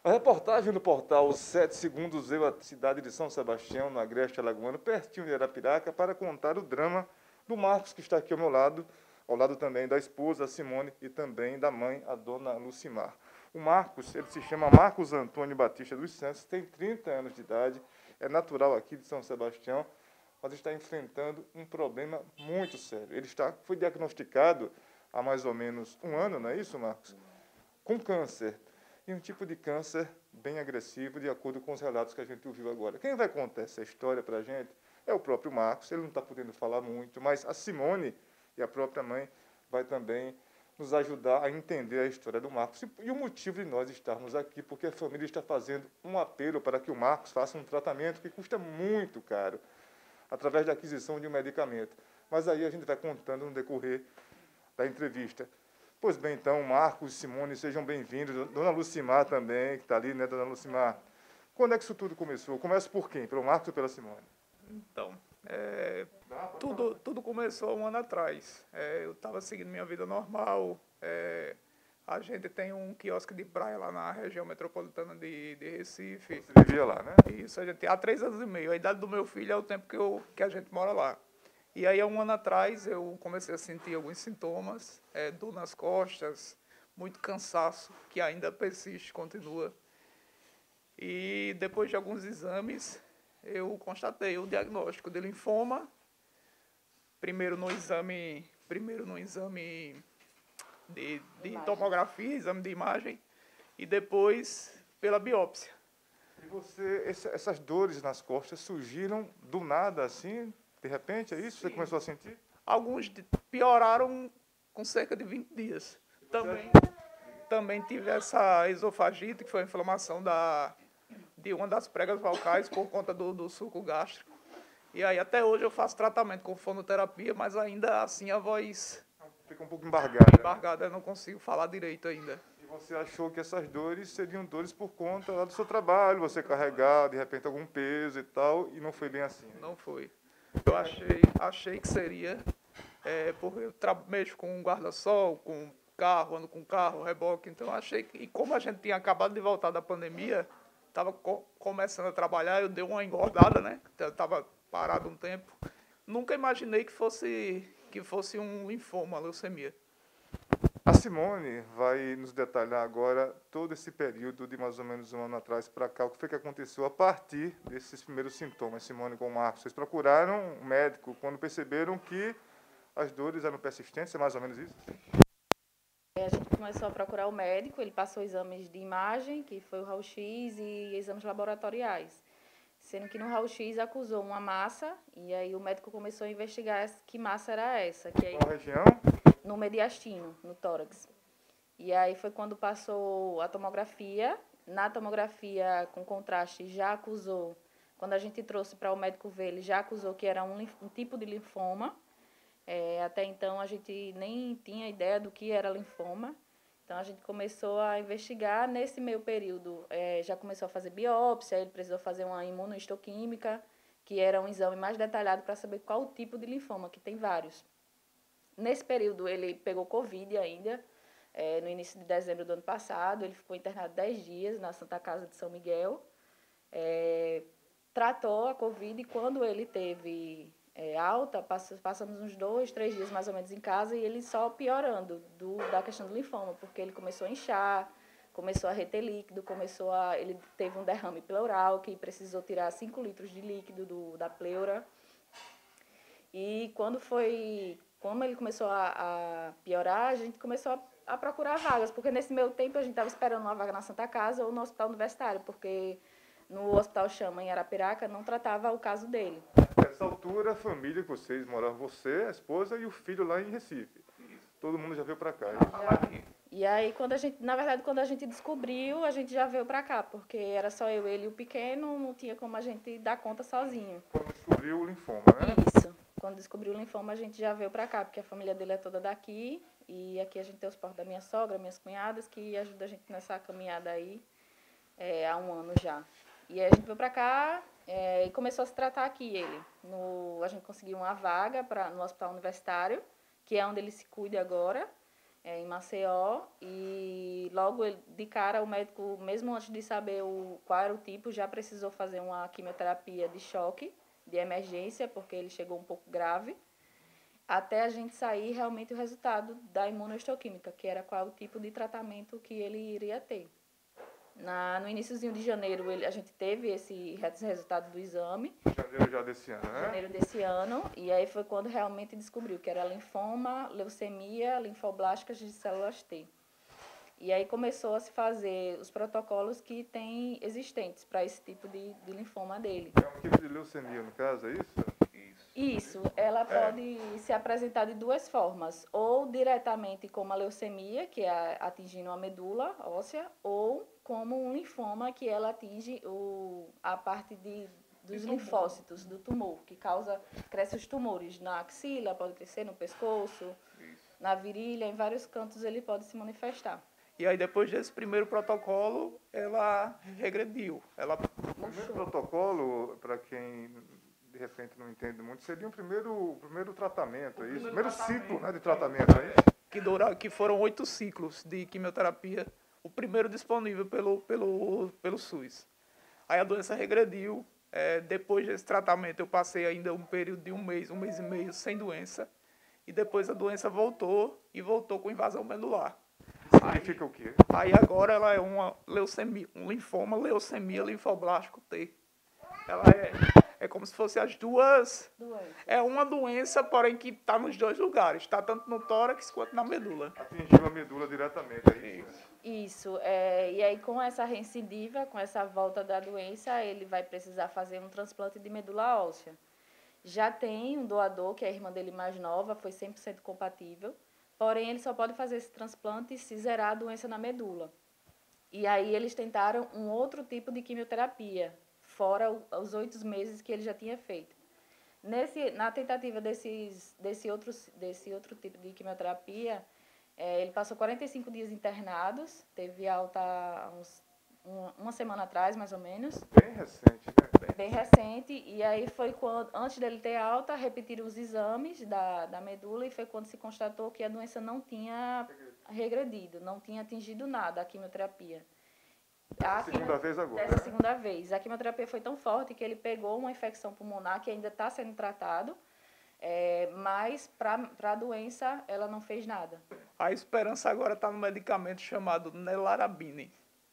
A reportagem do portal 7 Segundos veio à cidade de São Sebastião, no Agreste Alagoano, pertinho de Arapiraca, para contar o drama do Marcos, que está aqui ao lado também da esposa, Simone, e também da mãe, a dona Lucimar. O Marcos, ele se chama Marcos Antônio Batista dos Santos, tem 30 anos de idade, é natural aqui de São Sebastião, mas está enfrentando um problema muito sério. Foi diagnosticado há mais ou menos um ano, não é isso, Marcos? Com câncer. E um tipo de câncer bem agressivo, de acordo com os relatos que a gente ouviu agora. Quem vai contar essa história para a gente é o próprio Marcos, ele não está podendo falar muito, mas a Simone e a própria mãe vai também nos ajudar a entender a história do Marcos e o motivo de nós estarmos aqui, porque a família está fazendo um apelo para que o Marcos faça um tratamento que custa muito caro, através da aquisição de um medicamento. Mas aí a gente vai contando no decorrer da entrevista. Pois bem, então, Marcos e Simone, sejam bem-vindos. Dona Lucimar também, que está ali, né, Dona Lucimar? Quando é que isso tudo começou? Começa por quem? Pelo Marcos ou pela Simone? Então, tudo começou um ano atrás. Eu estava seguindo minha vida normal. A gente tem um quiosque de praia lá na região metropolitana de Recife. Você vivia lá, né? Isso, a gente há 3 anos e meio. A idade do meu filho é o tempo que a gente mora lá. E aí, há um ano atrás, eu comecei a sentir alguns sintomas, dor nas costas, muito cansaço, que ainda persiste, continua. E depois de alguns exames, eu constatei o diagnóstico de linfoma, primeiro no exame de tomografia, exame de imagem, e depois pela biópsia. E essas dores nas costas surgiram do nada, assim, de repente, é isso? Você começou a sentir? Alguns pioraram com cerca de 20 dias. Também tive essa esofagite, que foi a inflamação de uma das pregas vocais por conta do suco gástrico. E aí até hoje eu faço tratamento com fonoterapia, mas ainda assim a voz Fica um pouco embargada. embargada, eu não consigo falar direito ainda. E você achou que essas dores seriam dores por conta lá do seu trabalho, você carregar, de repente, algum peso e tal, e não foi bem assim, né? Não foi. Eu achei que seria, porque eu mexo com guarda-sol, com carro, ando com carro, reboque, então achei que, e como a gente tinha acabado de voltar da pandemia, estava começando a trabalhar, eu dei uma engordada, né? Eu estava parado um tempo. Nunca imaginei que fosse um linfoma, leucemia. A Simone vai nos detalhar agora todo esse período de mais ou menos um ano atrás para cá, o que foi que aconteceu a partir desses primeiros sintomas, Simone com o Marcos. Vocês procuraram um médico quando perceberam que as dores eram persistentes, é mais ou menos isso? A gente começou a procurar o médico, ele passou exames de imagem, que foi o raio-x, e exames laboratoriais. Sendo que no raio-x acusou uma massa, e aí o médico começou a investigar que massa era essa. Que aí, qual região? no mediastino, no tórax. E aí foi quando passou a tomografia. Na tomografia com contraste já acusou, quando a gente trouxe para o médico ver, ele já acusou que era um tipo de linfoma. Até então a gente nem tinha ideia do que era linfoma. Então a gente começou a investigar. Nesse meio período já começou a fazer biópsia, ele precisou fazer uma imunohistoquímica, que era um exame mais detalhado para saber qual o tipo de linfoma, que tem vários. Nesse período ele pegou Covid ainda, no início de dezembro do ano passado. Ele ficou internado 10 dias na Santa Casa de São Miguel. Tratou a Covid, e quando ele teve alta, passamos uns 2, 3 dias mais ou menos em casa, e ele só piorando da questão do linfoma, porque ele começou a inchar, começou a reter líquido, ele teve um derrame pleural, que precisou tirar 5 litros de líquido da pleura. E como ele começou a piorar, a gente começou a procurar vagas, porque nesse meio tempo a gente estava esperando uma vaga na Santa Casa ou no Hospital Universitário, porque no Hospital Chama, em Arapiraca, não tratava o caso dele. Nessa altura, a família que vocês moravam, você, a esposa e o filho lá em Recife. Todo mundo já veio para cá. E aí, quando a gente descobriu, a gente já veio para cá, porque era só eu, ele e o pequeno, não tinha como a gente dar conta sozinho. Quando descobriu o linfoma, né? Isso. Quando descobriu o linfoma, a gente já veio para cá, porque a família dele é toda daqui, e aqui a gente tem o suporte da minha sogra, minhas cunhadas, que ajudam a gente nessa caminhada aí há um ano já. E aí a gente veio para cá e começou a se tratar aqui ele. A gente conseguiu uma vaga no Hospital Universitário, que é onde ele se cuida agora. em Maceió, e logo de cara o médico, mesmo antes de saber qual era o tipo, já precisou fazer uma quimioterapia de choque, de emergência, porque ele chegou um pouco grave, até a gente sair realmente o resultado da imunohistoquímica, que era qual o tipo de tratamento que ele iria ter. No iníciozinho de janeiro, a gente teve esse resultado do exame. Janeiro já desse ano, né? Janeiro desse ano. E aí foi quando realmente descobriu que era linfoma, leucemia, linfoblásticas de células T. E aí começou a se fazer os protocolos que tem existentes para esse tipo de linfoma dele. É um tipo de leucemia, no caso, é isso? Isso, ela pode se apresentar de duas formas, ou diretamente como a leucemia, que é atingindo a medula óssea, ou como um linfoma, que ela atinge a parte dos linfócitos do tumor, que cresce os tumores na axila, pode crescer no pescoço, na virilha, em vários cantos ele pode se manifestar. E aí, depois desse primeiro protocolo, ela regrediu. O primeiro protocolo, para quem de repente não entende muito, seria o primeiro tratamento, é isso? Primeiro ciclo, né, de tratamento, é isso? Que foram 8 ciclos de quimioterapia, o primeiro disponível pelo SUS. Aí a doença regrediu. Depois desse tratamento, eu passei ainda um período de um mês e meio sem doença. E depois a doença voltou com invasão medular. Significa o quê? Aí agora ela é uma leucemia, um linfoma, leucemia linfoblástico T. Ela é como se fosse as duas. É uma doença, porém que está nos dois lugares. Está tanto no tórax quanto na medula. Atingiu a medula diretamente, é isso? Isso. E aí com essa recidiva, com essa volta da doença, ele vai precisar fazer um transplante de medula óssea. Já tem um doador, que é a irmã dele mais nova, foi 100% compatível. Porém, ele só pode fazer esse transplante se zerar a doença na medula. E aí eles tentaram um outro tipo de quimioterapia, fora os 8 meses que ele já tinha feito. Na tentativa desse outro tipo de quimioterapia, ele passou 45 dias internados, teve alta uma semana atrás, mais ou menos. Bem recente, né? Bem recente, e aí foi quando, antes dele ter alta, repetiram os exames da medula e foi quando se constatou que a doença não tinha regredido, não tinha atingido nada, a quimioterapia. Segunda vez agora. Dessa segunda vez. A quimioterapia foi tão forte que ele pegou uma infecção pulmonar que ainda está sendo tratado, mas para a doença ela não fez nada. A esperança agora está no medicamento chamado Nelarabine.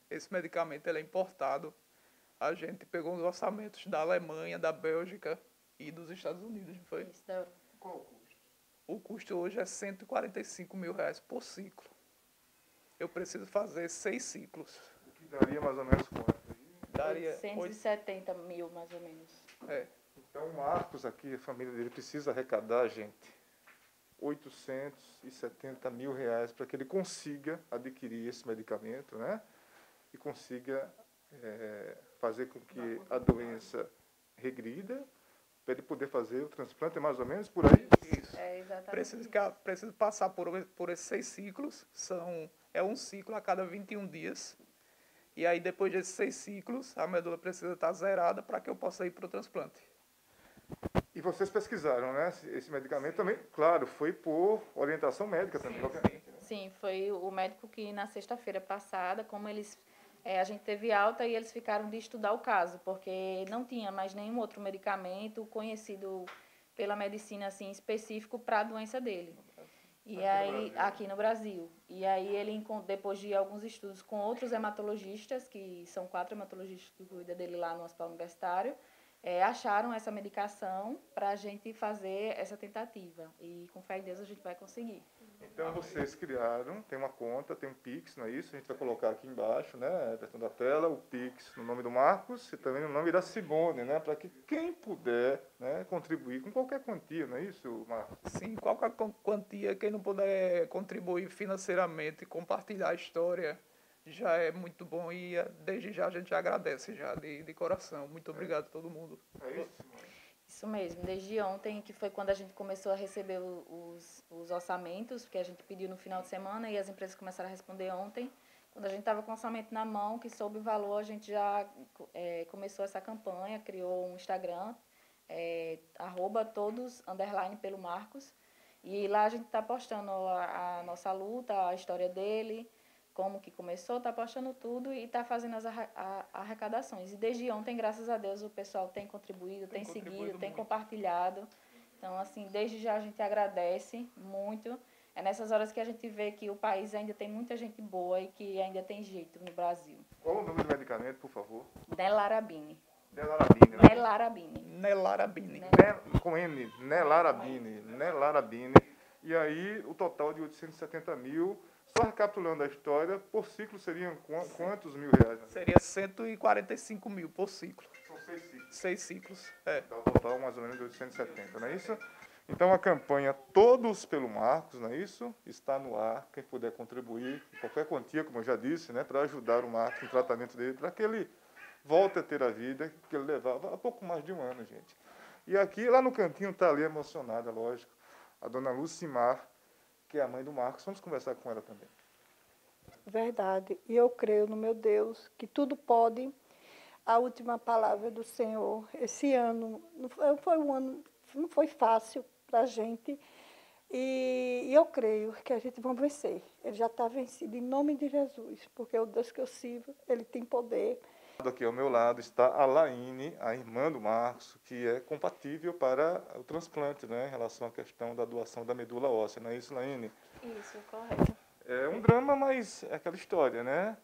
Esse medicamento ele é importado. A gente pegou os orçamentos da Alemanha, da Bélgica e dos Estados Unidos, não foi? Isso, Qual o custo? O custo hoje é R$145 mil por ciclo. Eu preciso fazer 6 ciclos. O que daria mais ou menos quanto? Daria 870 mil, mais ou menos. Então, o Marcos aqui, a família dele, precisa arrecadar, gente, R$870 mil para que ele consiga adquirir esse medicamento, né? E consiga fazer com que a doença regrida, para ele poder fazer o transplante, mais ou menos por aí? Isso. Exatamente. Preciso passar por esses 6 ciclos. É um ciclo a cada 21 dias. E aí, depois desses 6 ciclos, a medula precisa estar zerada para que eu possa ir para o transplante. E vocês pesquisaram, né? Esse medicamento também, claro, foi por orientação médica também. Sim, foi o médico que na sexta-feira passada, como a gente teve alta e eles ficaram de estudar o caso, porque não tinha mais nenhum outro medicamento conhecido pela medicina assim específico para a doença dele. E aí aqui no Brasil. E aí ele, depois de alguns estudos com outros hematologistas, que são 4 hematologistas que cuidam dele lá no Hospital Universitário, acharam essa medicação para a gente fazer essa tentativa. E com fé em Deus a gente vai conseguir. Então vocês criaram, tem uma conta, tem um Pix, não é isso? A gente vai colocar aqui embaixo, né, perto da tela, o Pix no nome do Marcos e também no nome da Simone, né, para que quem puder, né, contribuir com qualquer quantia, não é isso, Marcos? Sim, qualquer quantia, quem não puder contribuir financeiramente, compartilhar a história, já é muito bom e desde já a gente já agradece já de coração. Muito obrigado a todo mundo. É isso, Simone? Isso mesmo, desde ontem, que foi quando a gente começou a receber os orçamentos, que a gente pediu no final de semana e as empresas começaram a responder ontem. Quando a gente estava com o orçamento na mão, que soube o valor, a gente já começou essa campanha, criou um Instagram, @todos_pelo Marcos. E lá a gente está postando a nossa luta, a história dele, como que começou, está postando tudo e está fazendo as arrecadações. E desde ontem, graças a Deus, o pessoal tem contribuído, tem seguido, tem compartilhado. Então, assim, desde já a gente agradece muito. É nessas horas que a gente vê que o país ainda tem muita gente boa e que ainda tem jeito no Brasil. Qual o nome do medicamento, por favor? Nelarabine. Nelarabine, né? Nelarabine. Nelarabine. Com N, Nelarabine. E aí, o total de 870 mil. Só recapitulando a história, por ciclo seriam quantos mil reais? Né? Seria 145 mil por ciclo. São 6 ciclos. 6 ciclos. É. Então, o total mais ou menos de 870, não é isso? Então, a campanha Todos pelo Marcos, não é isso? Está no ar. Quem puder contribuir, qualquer quantia, como eu já disse, né, para ajudar o Marcos no tratamento dele, para que ele volte a ter a vida que ele levava há pouco mais de um ano, gente. E aqui, lá no cantinho, está ali emocionada, lógico, a dona Lucimar, que é a mãe do Marcos. Vamos conversar com ela também. Verdade. E eu creio no meu Deus, que tudo pode. A última palavra do Senhor. Esse ano não foi fácil para a gente. E eu creio que a gente vai vencer. Ele já está vencido em nome de Jesus, porque o Deus que eu sirvo, ele tem poder. Aqui ao meu lado está a Laine, a irmã do Marcos, que é compatível para o transplante, né, em relação à questão da doação da medula óssea. Não é isso, Laine? Isso, correto. É um drama, mas é aquela história, né?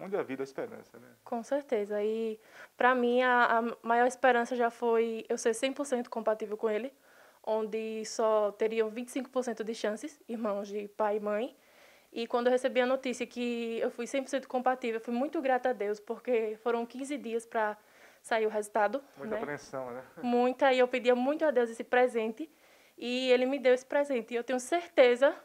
Onde a vida é a esperança, né? Com certeza. E, para mim, a maior esperança já foi eu ser 100% compatível com ele, onde só teriam 25% de chances, irmãos de pai e mãe. E quando eu recebi a notícia que eu fui 100% compatível, eu fui muito grata a Deus, porque foram 15 dias para sair o resultado. Muita né? apreensão, né? Muita, e eu pedia muito a Deus esse presente, e ele me deu esse presente. E eu tenho certeza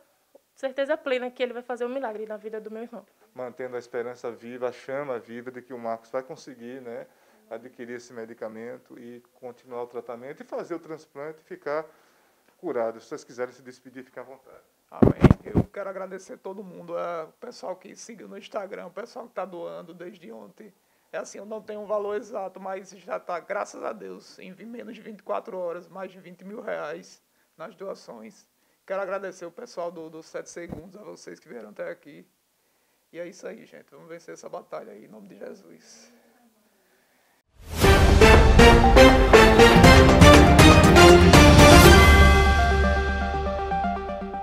plena que ele vai fazer um milagre na vida do meu irmão. Mantendo a esperança viva, a chama viva de que o Marcos vai conseguir, né, adquirir esse medicamento e continuar o tratamento e fazer o transplante e ficar curado. Se vocês quiserem se despedir, fiquem à vontade. Amém. Eu quero agradecer a todo mundo, o pessoal que seguiu no Instagram, o pessoal que está doando desde ontem. É assim, eu não tenho um valor exato, mas já está, graças a Deus, em menos de 24 horas, mais de 20 mil reais nas doações. Quero agradecer o pessoal dos 7 segundos, a vocês que vieram até aqui. E é isso aí, gente. Vamos vencer essa batalha aí, em nome de Jesus.